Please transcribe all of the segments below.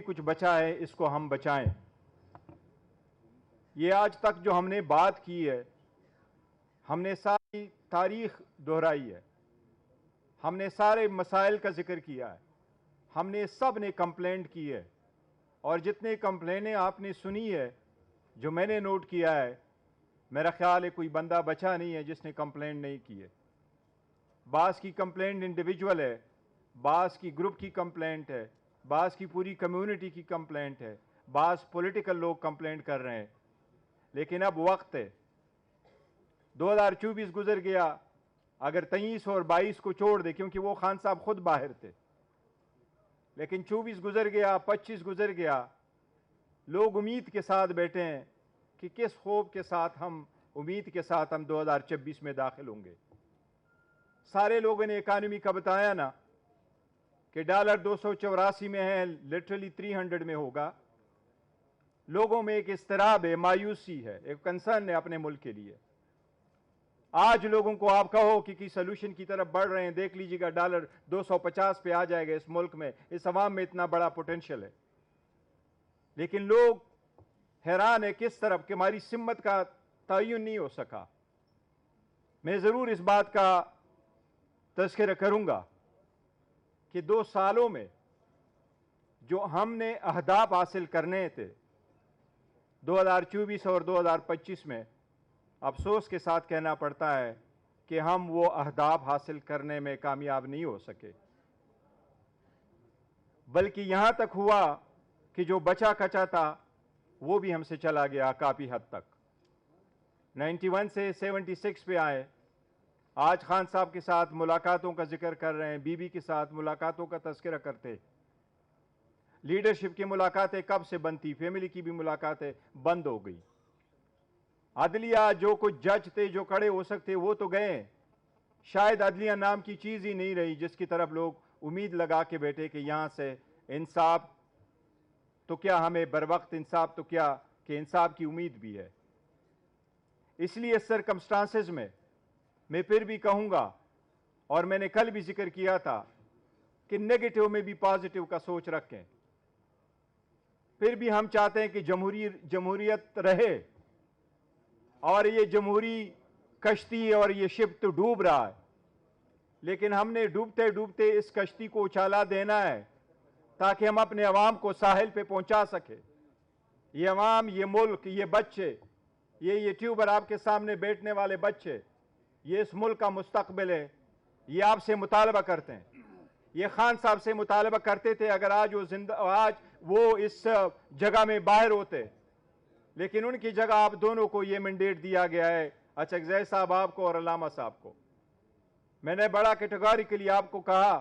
कुछ बचा है इसको हम बचाएं। ये आज तक जो हमने बात की है, हमने सारी तारीख दोहराई है, हमने सारे मसाइल का जिक्र किया है, हमने सब ने कंप्लेंट की है, और जितने कंप्लेनें आपने सुनी है, जो मैंने नोट किया है, मेरा ख्याल है कोई बंदा बचा नहीं है जिसने कंप्लेंट नहीं की है। बास की कंप्लेंट इंडिविजुअल है, बास की ग्रुप की कंप्लेंट है, बास की पूरी कम्युनिटी की कंप्लेंट है, बास पॉलिटिकल लोग कंप्लेंट कर रहे हैं। लेकिन अब वक्त है, 2024 गुजर गया, अगर 23 और 22 को छोड़ दे, क्योंकि वो खान साहब खुद बाहर थे, लेकिन 24 गुजर गया, 25 गुजर गया, लोग उम्मीद के साथ बैठे हैं कि किस खौफ के साथ हम, उम्मीद के साथ हम 2026 में दाखिल होंगे। सारे लोगों ने इकानमी का बताया ना कि डॉलर 284 में है, लिटरली 300 में होगा। लोगों में एक इस्तराब है, मायूसी है, एक कंसर्न है अपने मुल्क के लिए। आज लोगों को आप कहो कि सोल्यूशन की तरफ बढ़ रहे हैं, देख लीजिएगा डॉलर 250 पे आ जाएगा इस मुल्क में, इस अवाम में इतना बड़ा पोटेंशियल है। लेकिन लोग हैरान है किस तरफ कि हमारी सिम्मत का तयन नहीं हो सका। मैं जरूर इस बात का तज़किरा करूंगा कि 2 सालों में जो हमने अहदाफ हासिल करने थे 2024 और 2025 में, अफसोस के साथ कहना पड़ता है कि हम वो अहदाफ हासिल करने में कामयाब नहीं हो सके, बल्कि यहां तक हुआ कि जो बचा कचा था वो भी हमसे चला गया काफ़ी हद तक। 91 से 76 पे आए, आज खान साहब के साथ मुलाकातों का जिक्र कर रहे हैं, बीबी के साथ मुलाकातों का तज़किरा करते। लीडरशिप की मुलाकातें कब से बनती, फैमिली की भी मुलाकातें बंद हो गई। अदलिया, जो कुछ जज थे जो खड़े हो सकते वो तो गए, शायद अदलिया नाम की चीज़ ही नहीं रही जिसकी तरफ लोग उम्मीद लगा के बैठे कि यहां से इंसाफ तो क्या, हमें बर वक्त इंसाफ तो क्या, कि इंसाफ की उम्मीद भी है। इसलिए सर्कमस्टांसेस में मैं फिर भी कहूंगा, और मैंने कल भी जिक्र किया था, कि नेगेटिव में भी पॉजिटिव का सोच रखें। फिर भी हम चाहते हैं कि जमहूरियत रहे, और ये जमहूरी कश्ती और ये शिप तो डूब रहा है, लेकिन हमने डूबते डूबते इस कश्ती को उछाला देना है ताकि हम अपने अवाम को साहिल पे पहुंचा सके। ये अवाम, ये मुल्क, ये बच्चे, ये यूट्यूबर आपके सामने बैठने वाले बच्चे, ये इस मुल्क का मुस्तकबिल है। ये आपसे मुतालबा करते हैं, ये खान साहब से मुतालबा करते थे, अगर आज वो इस जगह में बाहर होते, लेकिन उनकी जगह आप दोनों को ये मैंडेट दिया गया है, अचकज़ई साहब आपको और अल्लामा साहब को। मैंने बड़ा कैटेगोरिकली आपको कहा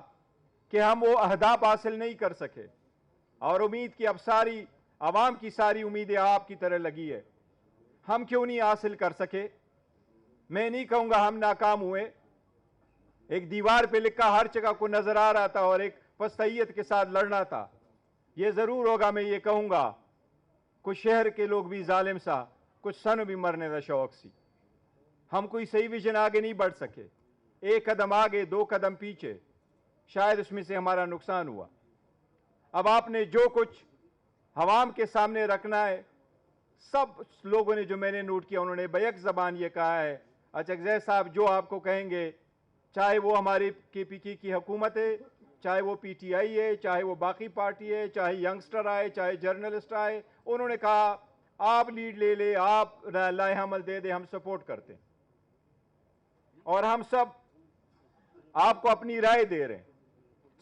कि हम वो अहदाफ हासिल नहीं कर सके, और उम्मीद की अब सारी आवाम की सारी उम्मीदें आपकी तरह लगी है। हम क्यों नहीं हासिल कर सके? मैं नहीं कहूंगा हम नाकाम हुए। एक दीवार पे लिखा हर जगह को नजर आ रहा था और एक पस्तैयत के साथ लड़ना था। यह जरूर होगा, मैं ये कहूंगा, कुछ शहर के लोग भी जालिम सा, कुछ सन भी मरने का शौक सी। हम कोई सही विजन आगे नहीं बढ़ सके, एक कदम आगे 2 कदम पीछे, शायद उसमें से हमारा नुकसान हुआ। अब आपने जो कुछ हवाम के सामने रखना है, सब लोगों ने जो मैंने नोट किया, उन्होंने बैक जबान ये कहा है, अचकज़ई साहब जो आपको कहेंगे, चाहे वो हमारी KPK की हुकूमत है, चाहे वो PTI है, चाहे वो बाकी पार्टी है, चाहे यंगस्टर आए, चाहे जर्नलिस्ट आए, उन्होंने कहा आप लीड ले ले, आप लाएहमल दे दे, हम सपोर्ट करते हैं, और हम सब आपको अपनी राय दे रहे हैं,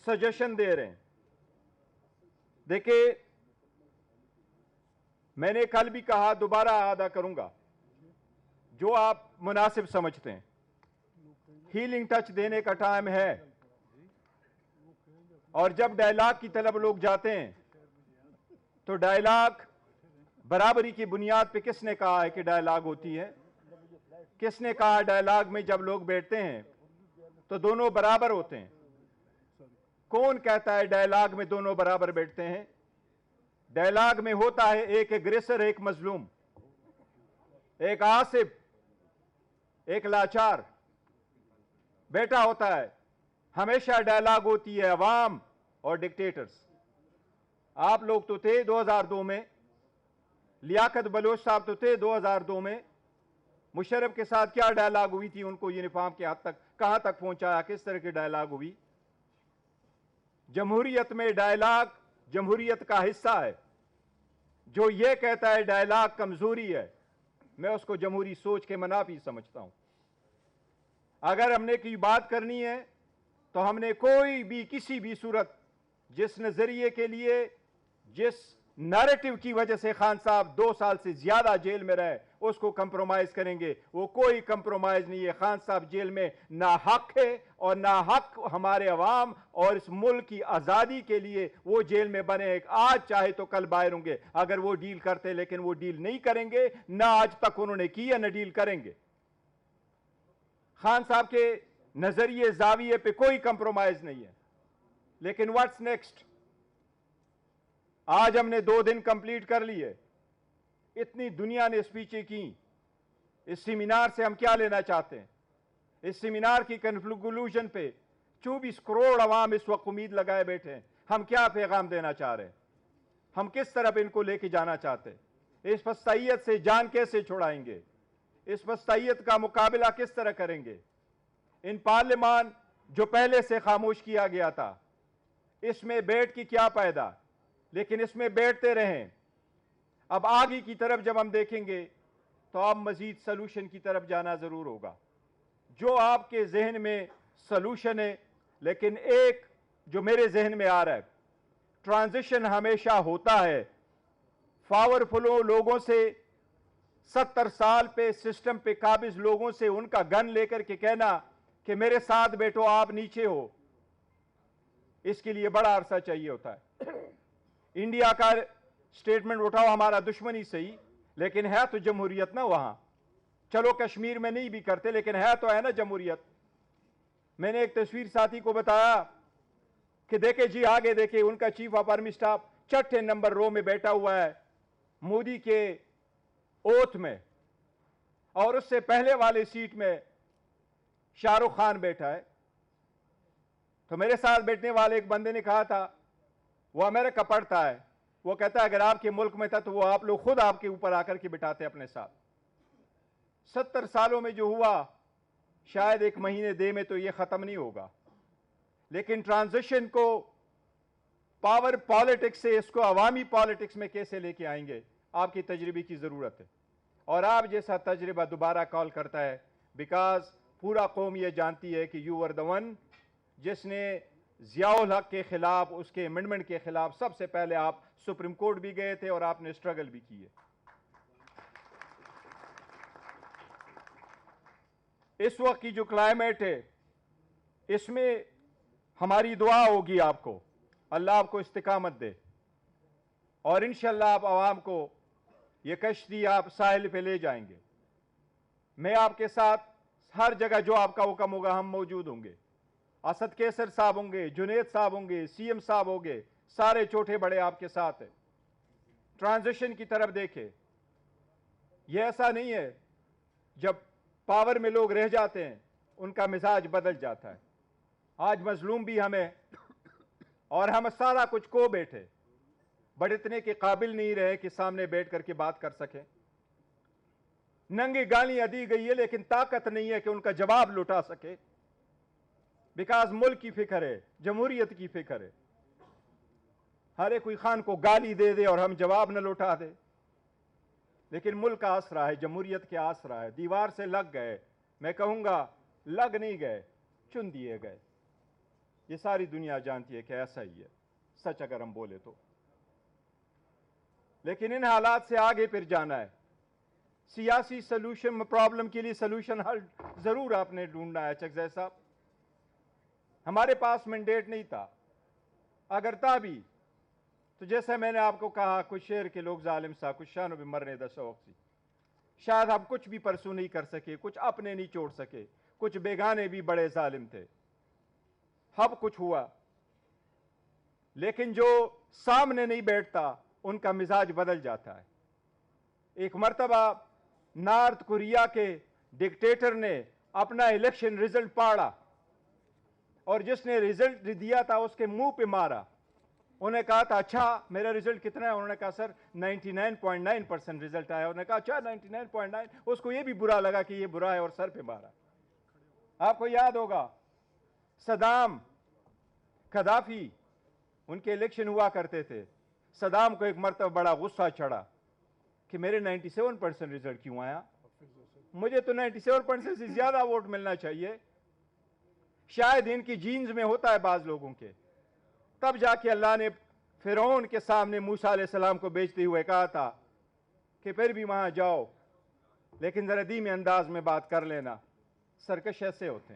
सजेशन दे रहे हैं। देखिए, मैंने कल भी कहा, दोबारा अदा करूंगा, जो आप मुनासिब समझते हैं, हीलिंग टच देने का टाइम है। और जब डायलॉग की तरफ लोग जाते हैं, तो डायलॉग बराबरी की बुनियाद पे किसने कहा है कि डायलॉग होती है? किसने कहा डायलॉग में जब लोग बैठते हैं तो दोनों बराबर होते हैं? कौन कहता है डायलॉग में दोनों बराबर बैठते हैं? डायलॉग में होता है एक एग्रेसर, एक मजलूम, एक आसिफ, एक लाचार बैठा होता है। हमेशा डायलॉग होती है अवाम और डिक्टेटर्स। आप लोग तो थे 2002 में, लियाकत बलोच साहब तो थे 2002 में। मुशर्रफ के साथ क्या डायलॉग हुई थी, उनको यूनिफॉर्म के हद तक कहां तक पहुंचाया, किस तरह की डायलॉग हुई। जमहूरियत में डायलॉग जमहूरियत का हिस्सा है। जो यह कहता है डायलॉग कमजोरी है, मैं उसको जमहूरी सोच के मनाफी समझता हूं। अगर हमने की बात करनी है तो हमने कोई भी किसी भी सूरत, जिस नजरिए के लिए, जिस नैरेटिव की वजह से खान साहब 2 साल से ज्यादा जेल में रहे, उसको कंप्रोमाइज करेंगे। वो कोई कंप्रोमाइज नहीं है। खान साहब जेल में ना हक है और ना हक हमारे अवाम और इस मुल्क की आजादी के लिए वो जेल में बने। आज चाहे तो कल बाहर होंगे अगर वो डील करते, लेकिन वो डील नहीं करेंगे। ना आज तक उन्होंने की है, ना डील करेंगे। खान साहब के नजरिए जाविये पे कोई कंप्रोमाइज नहीं है। लेकिन व्हाट्स नेक्स्ट? आज हमने 2 दिन कंप्लीट कर लिए। इतनी दुनिया ने स्पीचें की। इस सेमिनार से हम क्या लेना चाहते हैं? इस सेमिनार की कंक्लूजन पे 24 करोड़ अवाम इस वक्त उम्मीद लगाए बैठे हैं। हम क्या पैगाम देना चाह रहे हैं? हम किस तरफ इनको लेके जाना चाहते हैं? इस फस्तायत से जान कैसे छुड़ाएंगे? इस फस्तायत का मुकाबला किस तरह करेंगे? इन पार्लियामान जो पहले से खामोश किया गया था, इसमें बैठ की क्या फायदा? लेकिन इसमें बैठते रहें। अब आगे की तरफ जब हम देखेंगे तो अब मजीद सलूशन की तरफ जाना जरूर होगा। जो आपके जहन में सलूशन है, लेकिन एक जो मेरे जहन में आ रहा है, ट्रांजिशन हमेशा होता है पावरफुल लोगों से, 70 साल पे सिस्टम पे काबिज लोगों से उनका गन लेकर के कहना कि मेरे साथ बैठो, आप नीचे हो, इसके लिए बड़ा अरसा चाहिए होता है। इंडिया का स्टेटमेंट उठाओ, हमारा दुश्मन ही सही, लेकिन है तो जमहूरियत ना वहां। चलो कश्मीर में नहीं भी करते, लेकिन है तो है ना जमहूरियत। मैंने एक तस्वीर साथी को बताया कि देखे जी, आगे देखे, उनका चीफ ऑफ आर्मी स्टाफ 6ठे नंबर रो में बैठा हुआ है मोदी के ओथ में, और उससे पहले वाले सीट में शाहरुख खान बैठा है। तो मेरे साथ बैठने वाले एक बंदे ने कहा था, वो अमेरिका पढ़ता है, वो कहता है अगर आपके मुल्क में था तो वो आप लोग खुद आपके ऊपर आकर के बिठाते अपने साथ। 70 सालों में जो हुआ, शायद 1 महीने दे में तो ये खत्म नहीं होगा। लेकिन ट्रांजिशन को पावर पॉलिटिक्स से इसको अवामी पॉलिटिक्स में कैसे लेके आएंगे, आपकी तजर्बे की जरूरत है। और आप जैसा तजर्बा दोबारा कॉल करता है, बिकॉज पूरा कौम यह जानती है कि यू वर द वन जिसने जियाउल हक के खिलाफ, उसके अमेंडमेंट के खिलाफ सबसे पहले आप सुप्रीम कोर्ट भी गए थे और आपने स्ट्रगल भी किए। इस वक्त की जो क्लाइमेट है, इसमें हमारी दुआ होगी आपको, अल्लाह आपको इस्तिकामत दे, और इंशाअल्लाह आप आवाम को ये कश्ती आप साहिल पे ले जाएंगे। मैं आपके साथ हर जगह जो आपका हुक्म होगा हम मौजूद होंगे। असद कैसर साहब होंगे, जुनेद साहब होंगे, सीएम साहब होंगे, सारे छोटे बड़े आपके साथ हैं। ट्रांजिशन की तरफ देखें। यह ऐसा नहीं है जब पावर में लोग रह जाते हैं उनका मिजाज बदल जाता है। आज मजलूम भी हमें, और हम सारा कुछ को बैठे, बट इतने के काबिल नहीं रहे कि सामने बैठ करके बात कर सके। नंगी गालियां दी गई है, लेकिन ताकत नहीं है कि उनका जवाब लुटा सके। बिकॉज मुल्क की फिक्र है, जमहूरियत की फिक्र है। हर एक कोई खान को गाली दे दे और हम जवाब न लौटा दे, लेकिन मुल्क का आसरा है, जमहूरियत के आसरा है। दीवार से लग गए, मैं कहूंगा लग नहीं गए, चुन दिए गए। ये सारी दुनिया जानती है कि ऐसा ही है, सच अगर हम बोले तो। लेकिन इन हालात से आगे फिर जाना है। सियासी सलूशन, प्रॉब्लम के लिए सलूशन हल जरूर आपने ढूंढना है। चकज़ई साहब, हमारे पास मैंडेट नहीं था, अगर था भी तो जैसे मैंने आपको कहा, कुछ शेर के लोग जालिम सा, कुछ शानों भी मरने द शौक सी। शायद हम कुछ भी परसू नहीं कर सके, कुछ अपने नहीं छोड़ सके, कुछ बेगाने भी बड़े जालिम थे। अब कुछ हुआ, लेकिन जो सामने नहीं बैठता उनका मिजाज बदल जाता है। एक मर्तबा नॉर्थ कोरिया के डिक्टेटर ने अपना इलेक्शन रिजल्ट पढ़ा और जिसने रिजल्ट दिया था उसके मुंह पे मारा। उन्होंने कहा था अच्छा मेरा रिजल्ट कितना है, उन्होंने कहा सर 99.9% रिजल्ट आया। उन्होंने कहा अच्छा 99.9। उसको ये भी बुरा लगा कि ये बुरा है और सर पे मारा। आपको याद होगा सदाम, कदाफी, उनके इलेक्शन हुआ करते थे। सदाम को एक मरतबा बड़ा गुस्सा चढ़ा कि मेरे 97% रिजल्ट क्यों आया, मुझे तो 97% से ज्यादा वोट मिलना चाहिए। शायद इनकी जीन्स में होता है बाज लोगों के। तब जाके अल्लाह ने फिरौन के सामने मूसा अलैहिस्सलाम को बेचते हुए कहा था कि फिर भी वहां जाओ, लेकिन जरा धीमे अंदाज में बात कर लेना, सरकश ऐसे होते हैं।